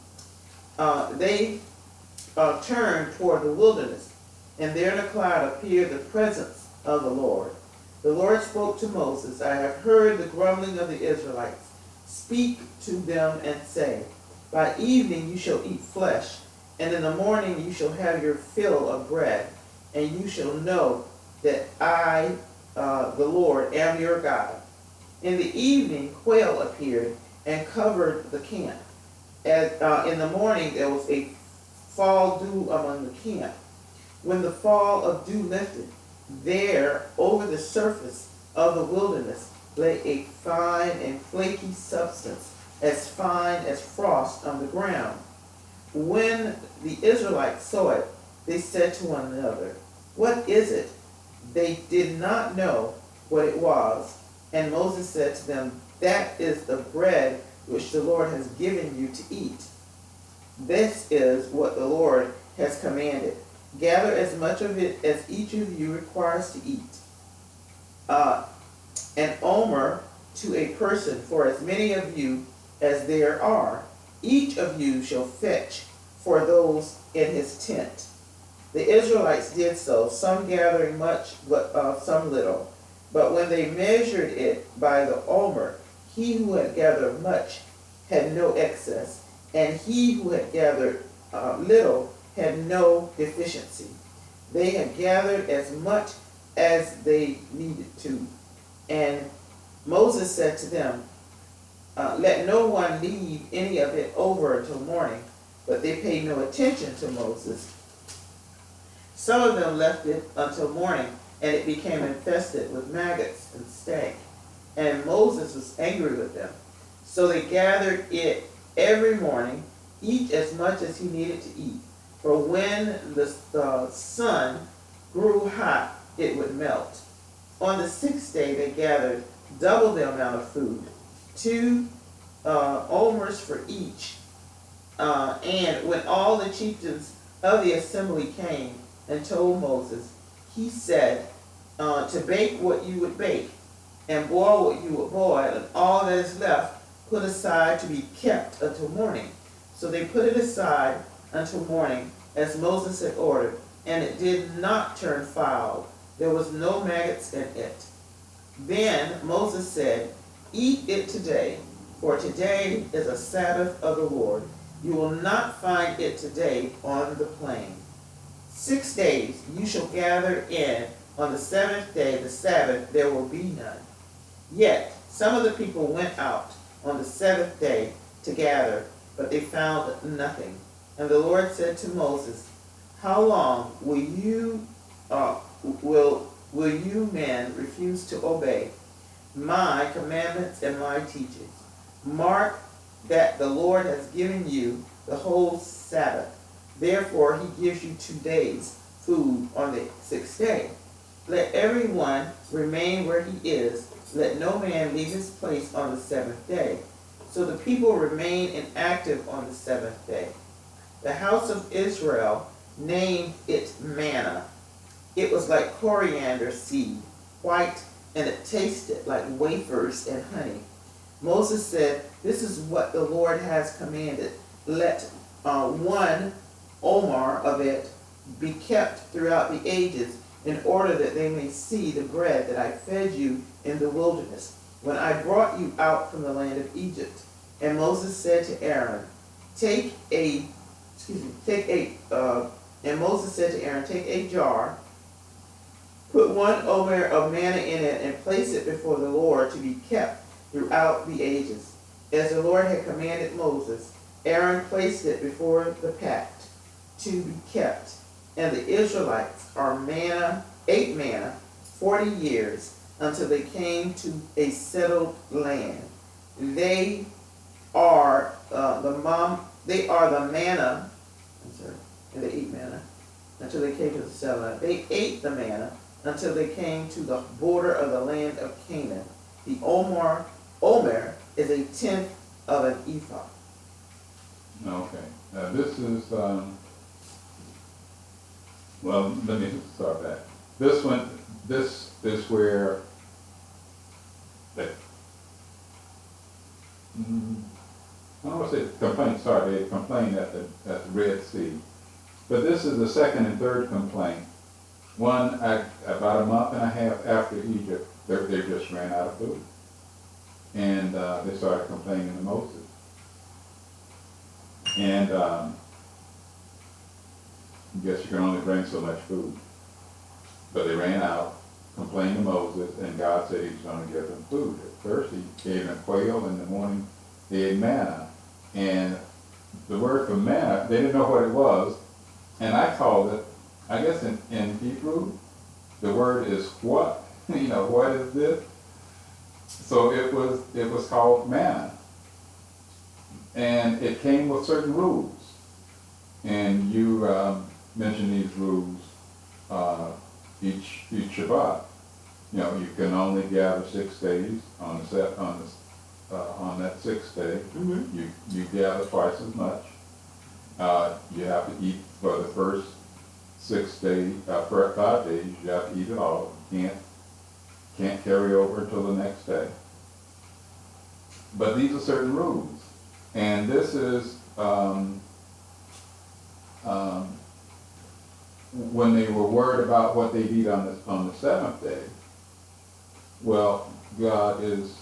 they turned toward the wilderness, and there in a cloud appeared the presence of the Lord. The Lord spoke to Moses, "I have heard the grumbling of the Israelites. Speak to them and say, by evening you shall eat flesh, and in the morning you shall have your fill of bread, and you shall know that I, the Lord, am your God." In the evening quail appeared and covered the camp. In the morning there was a fall dew among the camp. When the fall of dew lifted, there over the surface of the wilderness lay a fine and flaky substance, as fine as frost on the ground. When the Israelites saw it, they said to one another, "What is it?" They did not know what it was. And Moses said to them, "That is the bread which the Lord has given you to eat. This is what the Lord has commanded. Gather as much of it as each of you requires to eat. An omer to a person for as many of you as there are. Each of you shall fetch for those in his tent." The Israelites did so, some gathering much, but some little. But when they measured it by the omer, he who had gathered much had no excess, and he who had gathered little had no deficiency. They had gathered as much as they needed to. And Moses said to them, "Let no one leave any of it over until morning." But they paid no attention to Moses. Some of them left it until morning, and it became infested with maggots and stank. And Moses was angry with them. So they gathered it every morning, each as much as he needed to eat. For when the sun grew hot, it would melt. On the 6th day they gathered double the amount of food, 2 omers for each. And when all the chieftains of the assembly came and told Moses, he said, to bake what you would bake, and boil what you would boil, and all that is left put aside to be kept until morning. So they put it aside until morning, as Moses had ordered, and it did not turn foul. There was no maggots in it. Then Moses said, eat it today, for today is a Sabbath of the Lord. You will not find it today on the plain. 6 days you shall gather in. On the seventh day, the Sabbath, there will be none. Yet some of the people went out on the seventh day to gather, but they found nothing. And the Lord said to Moses, how long will you men refuse to obey my commandments and my teachings? Mark that the Lord has given you the whole Sabbath. Therefore he gives you 2 days food on the 6th day. Let everyone remain where he is. Let no man leave his place on the 7th day. So the people remained inactive on the 7th day. The house of Israel named it manna. It was like coriander seed, white, and it tasted like wafers and honey. Moses said, this is what the Lord has commanded. Let 1 omer of it be kept throughout the ages, in order that they may see the bread that I fed you in the wilderness, when I brought you out from the land of Egypt. And Moses said to Aaron, take a jar, put 1 omer of manna in it, and place it before the Lord to be kept throughout the ages. As the Lord had commanded Moses, Aaron placed it before the pact to be kept. And the Israelites ate manna 40 years, until they came to a settled land. They are the manna. And they ate manna until they came to the settled land. They ate the manna until they came to the border of the land of Canaan. The omer is 1/10 of an ephah. Okay. This is, well, let me start back. This is where I don't want to say complaint, sorry, they complained at the Red Sea. But this is the second and third complaint. One, about a month and a half after Egypt, they just ran out of food. And they started complaining to Moses. And I guess you can only bring so much food. But they ran out, complained to Moses, and God said he was going to give them food. At first he gave them quail, in the morning they ate manna. And the word for manna, they didn't know what it was. And I called it, I guess in Hebrew, the word is what? What is this? So it was called manna. And it came with certain rules. And you mentioned these rules each Shabbat. You can only gather 6 days on that 6th day. Mm-hmm. You gather twice as much. You have to eat for the first 6 days, for 5 days. You have to eat it all. You can't carry over until the next day. But these are certain rules, and this is when they were worried about what they'd eat on the 7th day. Well, God is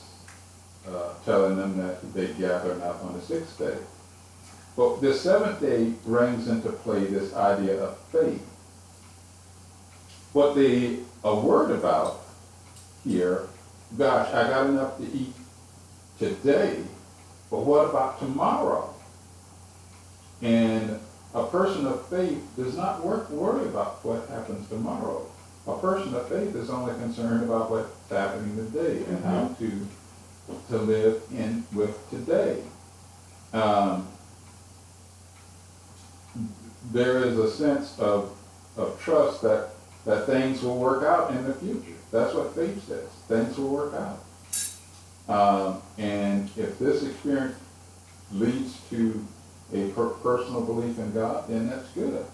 telling them that they gather enough on the 6th day. But the 7th day brings into play this idea of faith. What they are worried about here, gosh, I got enough to eat today, but what about tomorrow? And a person of faith does not worry about what happens tomorrow. A person of faith is only concerned about what's happening today and how to live with today. There is a sense of trust that things will work out in the future. That's what faith says. Things will work out. And if this experience leads to a personal belief in God, then that's good.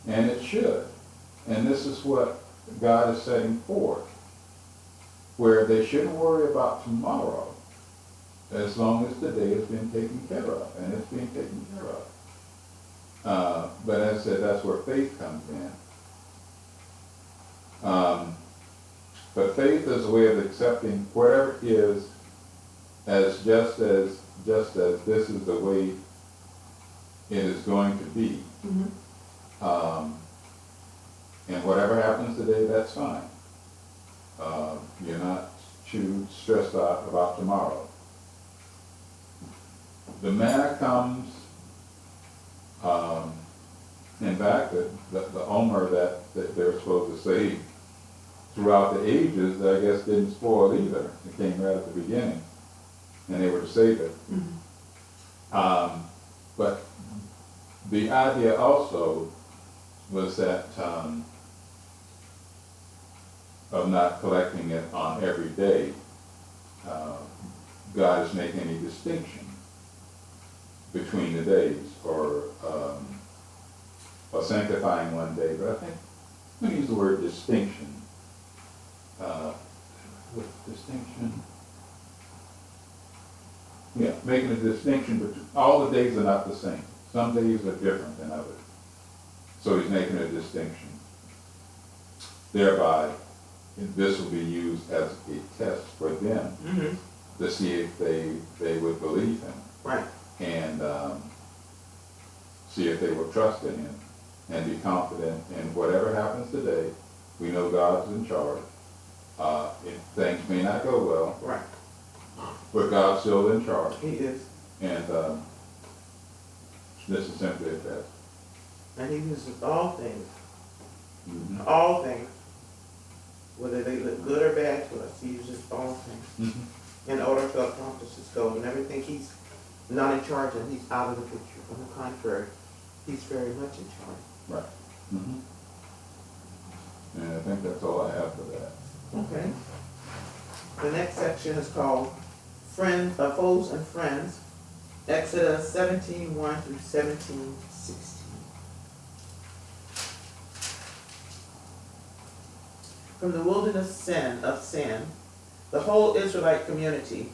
And it should. And this is what God is setting forth, where they shouldn't worry about tomorrow as long as the day has been taken care of, and it's being taken care of. But as I said, that's where faith comes in. But faith is a way of accepting whatever is as just as this is the way it is going to be. Mm-hmm. And whatever happens today, that's fine. You're not too stressed out about tomorrow. The manna comes, in fact, the Omer that they're supposed to save throughout the ages, I guess, didn't spoil either. It came right at the beginning, and they were to save it. Mm-hmm. But the idea also was that of not collecting it on every day, God is making a distinction between the days, or sanctifying one day. But I think I'm going to use the word distinction. With distinction, yeah, making a distinction between all the days are not the same. Some days are different than others. So he's making a distinction. Thereby, this will be used as a test for them to see if they would believe him. Right. And see if they will trust in him and be confident in whatever happens today. We know God's in charge. If things may not go well, Right. but God's still in charge. He is. And this is simply a test. And he uses all things. Mm-hmm. All things. Whether they look good or bad to us, he uses all things in order to accomplish his goal. And everything he's not in charge of, he's out of the picture. On the contrary, he's very much in charge. Right. Mm-hmm. And I think that's all I have for that. Okay. The next section is called Foes and Friends, Exodus 17:1 through 17:16. From the wilderness of sin, the whole Israelite community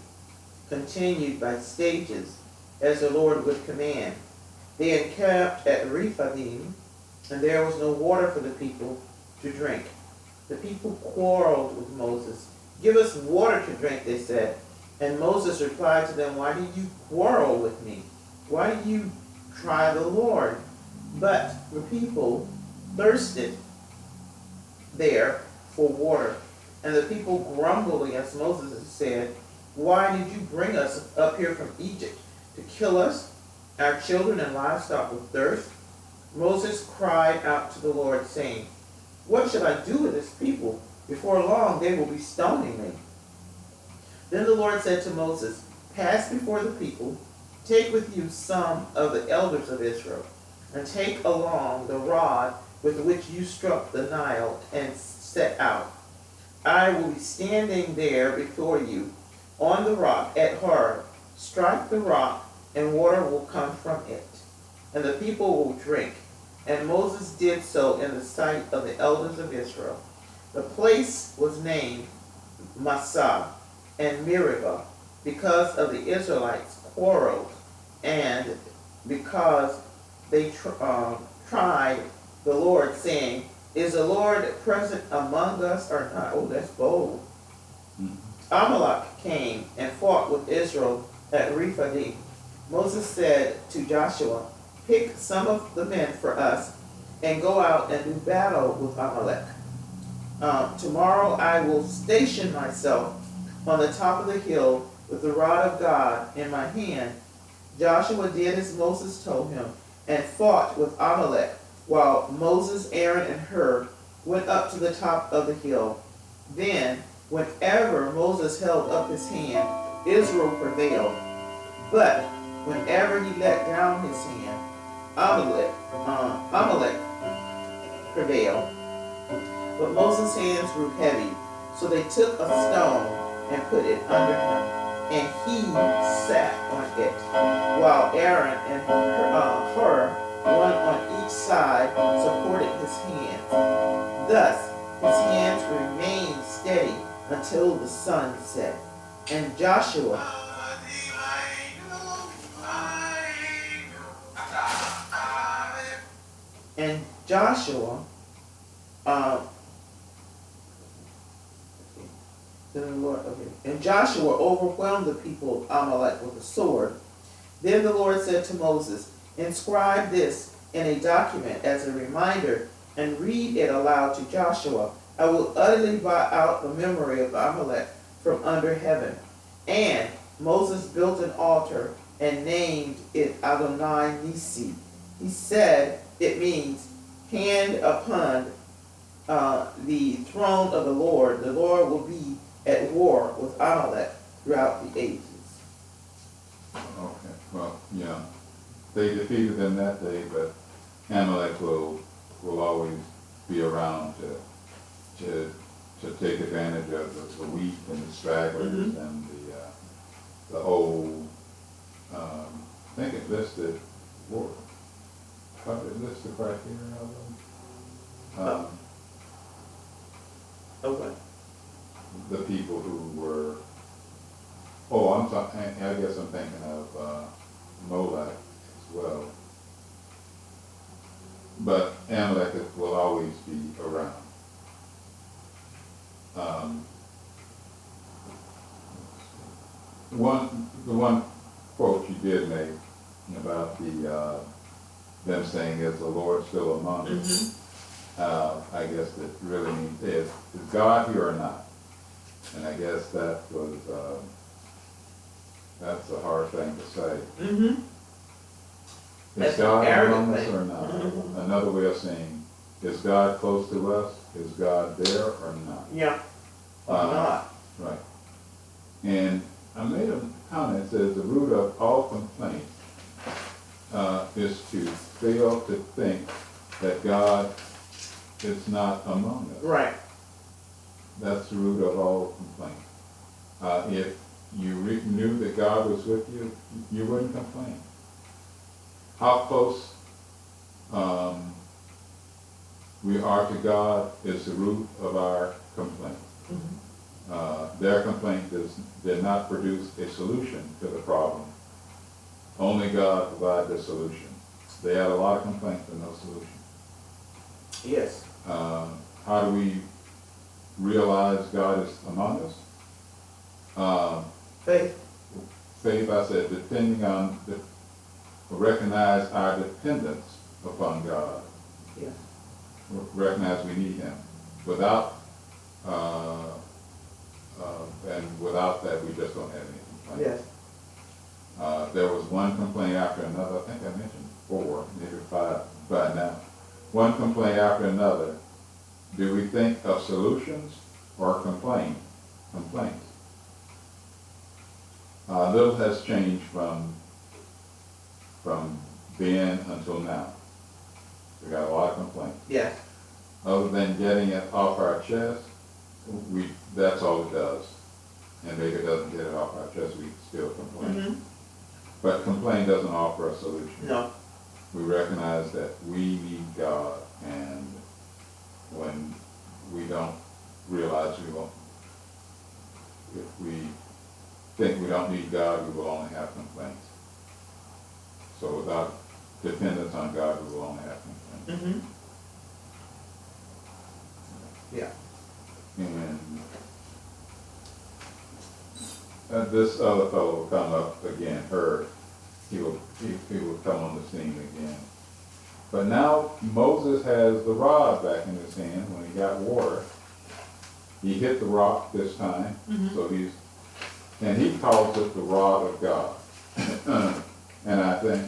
continued by stages as the Lord would command. They encamped at Rephidim, and there was no water for the people to drink. The people quarreled with Moses. "Give us water to drink," they said. And Moses replied to them, "Why do you quarrel with me? Why do you try the Lord?" But the people thirsted there for water. And the people grumbled against Moses and said, "Why did you bring us up here from Egypt to kill us, our children and livestock with thirst?" Moses cried out to the Lord, saying, "What shall I do with this people? Before long they will be stoning me." Then the Lord said to Moses, "Pass before the people, take with you some of the elders of Israel, and take along the rod with which you struck the Nile and set out. I will be standing there before you on the rock at Horeb. Strike the rock, and water will come from it, and the people will drink." And Moses did so in the sight of the elders of Israel. The place was named Massah and Meribah, because of the Israelites quarreled, and because they tried the Lord, saying, "Is the Lord present among us or not?" Oh, that's bold. Amalek came and fought with Israel at Rephidim. Moses said to Joshua, "Pick some of the men for us and go out and do battle with Amalek. Tomorrow I will station myself on the top of the hill with the rod of God in my hand." Joshua did as Moses told him and fought with Amalek, while Moses, Aaron, and Hur went up to the top of the hill. Then, whenever Moses held up his hand, Israel prevailed. But whenever he let down his hand, Amalek prevailed. But Moses' hands grew heavy, so they took a stone and put it under him, and he sat on it, while Aaron and Hur one on each side, supported his hands. Thus his hands remained steady until the sun set. And Joshua and Joshua overwhelmed the people of Amalek with the sword. Then the Lord said to Moses, inscribe this in a document as a reminder and read it aloud to Joshua. I will utterly blot out the memory of Amalek from under heaven. And Moses built an altar and named it Adonai Nisi. He said it means hand upon the throne of the Lord. The Lord will be at war with Amalek throughout the ages. Okay, well, yeah, they defeated them that day, but Amalek will always be around to take advantage of the weak and the stragglers and the old. I think it listed how did it list the criteria of them? Okay. The people who were. I guess I'm thinking of Molech as well. But Amalek will always be around. The one quote you did make about them saying, "Is the Lord still among us?" I guess that really means is God here or not? And I guess that was that's a hard thing to say. Is God among us or not? Another way of saying, is God close to us? Is God there or not? Yeah. Or not. Right. And I made a comment that says the root of all complaints is to fail to think that God is not among us. Right. That's the root of all complaints. If you knew that God was with you, you wouldn't complain. How close we are to God is the root of our complaint. Their complaint did not produce a solution to the problem. Only God provided the solution. They had a lot of complaints but no solution. Yes. How do we realize God is among us? Faith. Faith, I said, depending on recognize our dependence upon God. Yeah. Recognize we need Him. Without that, we just don't have any complaints. Yes. There was one complaint after another. I think I mentioned 4, maybe 5 by now. One complaint after another. Do we think of solutions or complaints? Little has changed from then until now. We got a lot of complaints. Yes. Other than getting it off our chest, that's all it does. And if it doesn't get it off our chest, we still complain. But complaint doesn't offer a solution. No. We recognize that we need God, and when we don't realize if we think we don't need God, we will only have complaints. So without dependence on God, we will only have complaints. Yeah. And this other fellow will come up again, he will come on the scene again. But now Moses has the rod back in his hand when he got water. He hit the rock this time, so he calls it the rod of God. And I think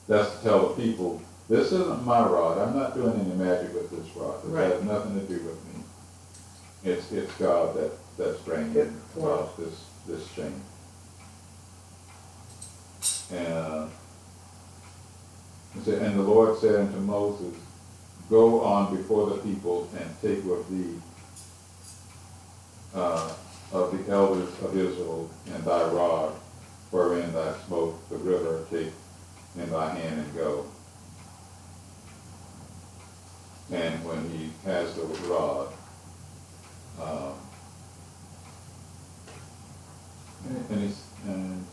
that's to tell the people, this isn't my rod. I'm not doing any magic with this rod. It has nothing to do with me. It's God that's bringing about this change. And the Lord said unto Moses, go on before the people and take with thee of the elders of Israel and thy rod, wherein thou smote the river, take in thy hand and go. And when he has the rod, and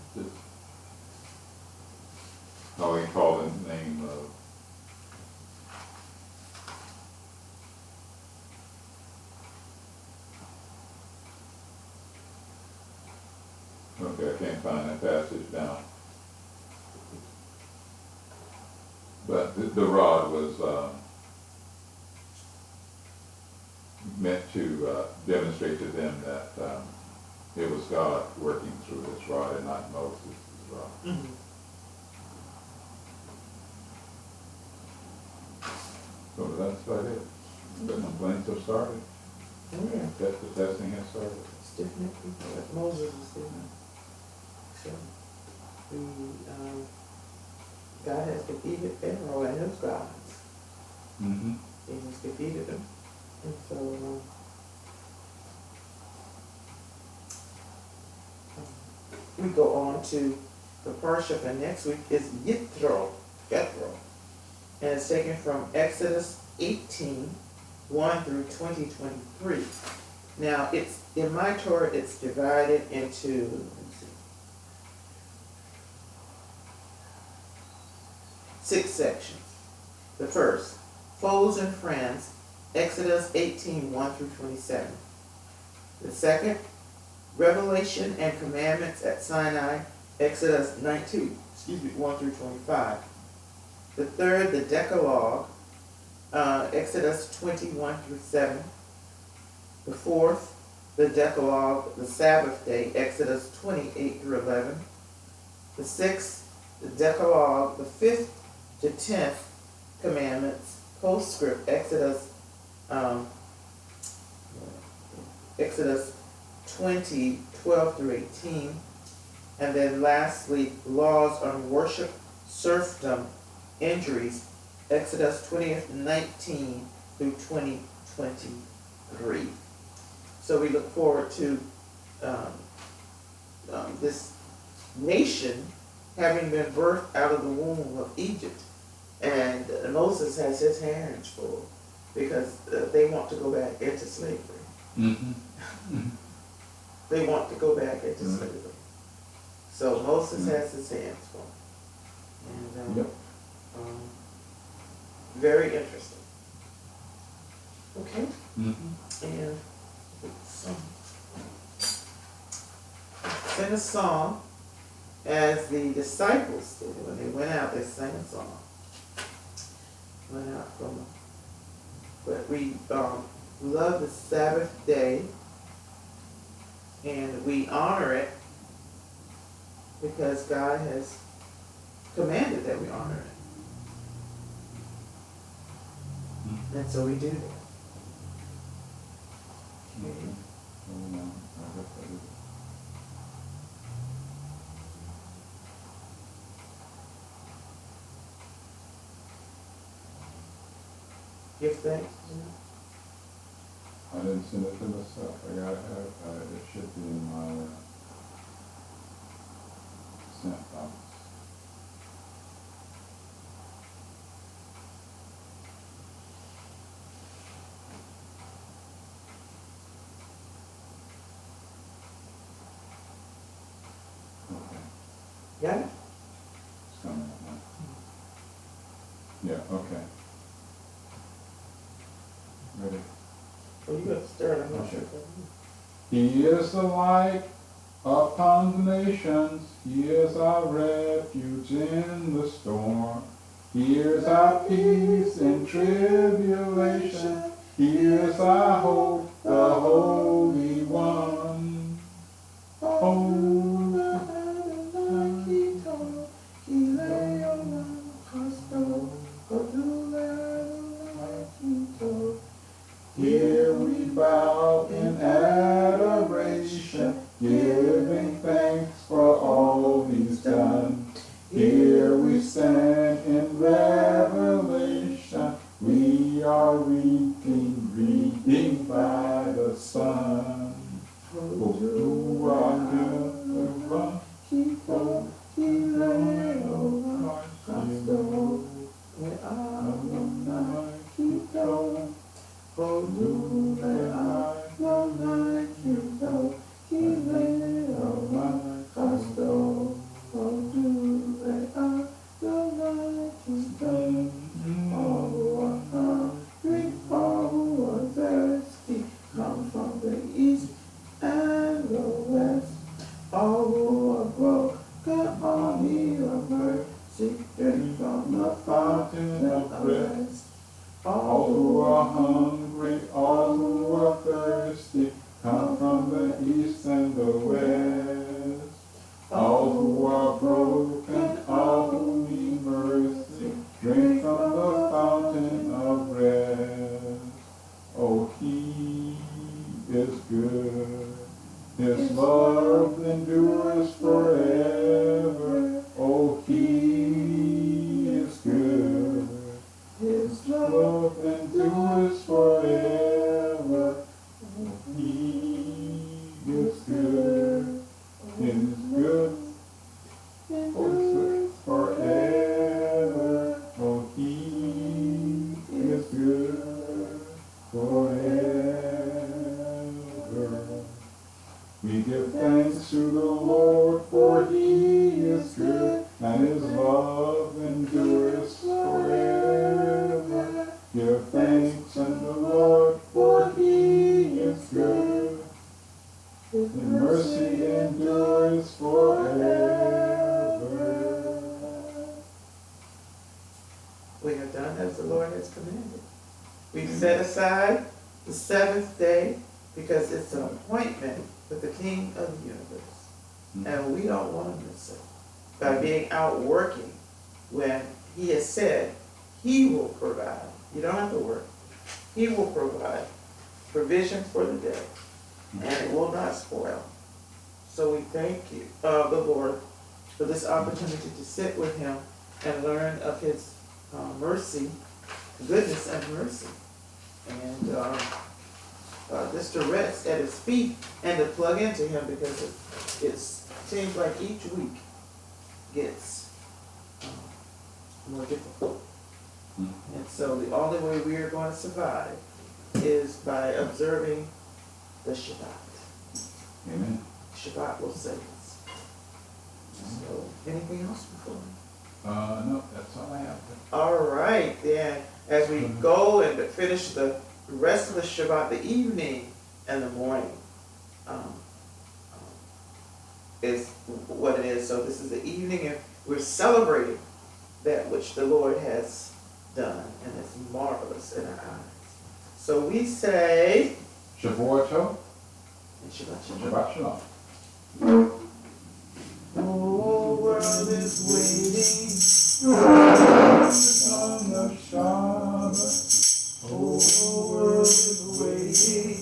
how he called the name of okay, I can't find that passage now. But the rod was meant to demonstrate to them that it was God working through this rod and not Moses' rod. Mm-hmm. So that's about it. The complaints have started. Oh, yeah. The testing has started. It's definitely what Moses is doing. So, God has defeated Pharaoh and his gods. Mm-hmm. He has defeated them. And so, we go on to the Parsha for next week is Yithro. And it's taken from Exodus 18, 1 through 23. Now, it's in my Torah, it's divided into, let me see, 6 sections. The first, foes and friends, Exodus 18, 1 through 27. The second, revelation and commandments at Sinai, Exodus 19, 1 through 25. The third, the Decalogue, Exodus 21 through 7. The fourth, the Decalogue, the Sabbath day, Exodus 28 through 11. The sixth, the Decalogue, the 5th to 10th commandments, postscript, Exodus 20, 12 through 18. And then lastly, laws on worship, serfdom, injuries, Exodus 19 through 23. So we look forward to this nation having been birthed out of the womb of Egypt. And Moses has his hands full because they want to go back into slavery. Mm-hmm. They want to go back into slavery. So Moses has his hands full. And Yep. very interesting. Okay? Mm-hmm. And sing a song as the disciples did. When they went out, they sang a song. Went out from, but we love the Sabbath day, and we honor it because God has commanded that we honor it. And so we do that. Okay. Oh, no. I guess that is it. Give thanks. I didn't send it to myself. I gotta have, it should be in my sent box. Okay, Got it? it's coming up now. Yeah, okay. Ready? Well, you got to start. I'm not Okay. sure. He is the light upon the nations. He is our refuge in the storm. He is our peace in tribulation. He is our hope, the Holy One. Here we bow in adoration, giving thanks for all He's done. Here we stand in revelation, we are redeemed by the Son. Oh, do I never run, keep on you know he made all my customary. The righteous done, all who are hungry, all who are thirsty, come from the east and the west. All who are broken, all need of mercy, drink from the fountain of rest. All who are hungry, all who are thirsty, come from the east and the west. All who are broken, all who need mercy, drink from the fountain of rest. Oh, he is good. His love endures forever. Oh, he is good. His love endures forever. Oh, he is good. His good endures forever. Oh, he is good forever. We give thanks to the Lord, for he is good, and his love endures forever. Give thanks unto the Lord, for he is good. His mercy endures forever. We have done as the Lord has commanded. We've set aside the seventh day because it's an appointment with the King of the universe. And we don't want to miss it by being out working when he has said he will provide. You don't have to work. He will provide provision for the day, and it will not spoil. So we thank you, the Lord, for this opportunity to sit with him and learn of his mercy, goodness and mercy, and just to rest at his feet and to plug into him, because it seems like each week gets more difficult. And so the only way we are going to survive is by observing the Shabbat. Amen. Shabbat will save us. So, anything else before? No, that's all I have. All right, then, as we go and finish the rest of the Shabbat, the evening and the morning is what it is. So this is the evening, and we're celebrating that which the Lord has done, and it's marvelous in our eyes. So we say, Shavua Tov and Shabbat and Shalom. Shabbat Shalom. The whole world is waiting On the Shabbat, the whole world is waiting.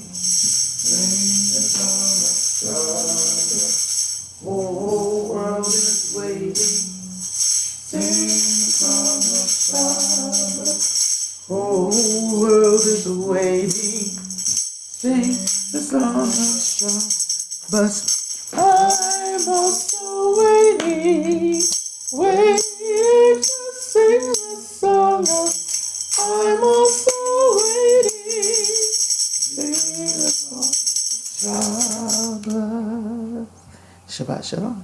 sing the song of Shabbat. The whole world is waiting. Sing the song of Shabbat. The whole world is waiting. Sing the song of Shabbat. I'm also waiting to sing the song of. I'm also waiting, sing the song of Shabbat. Shabbat Shalom.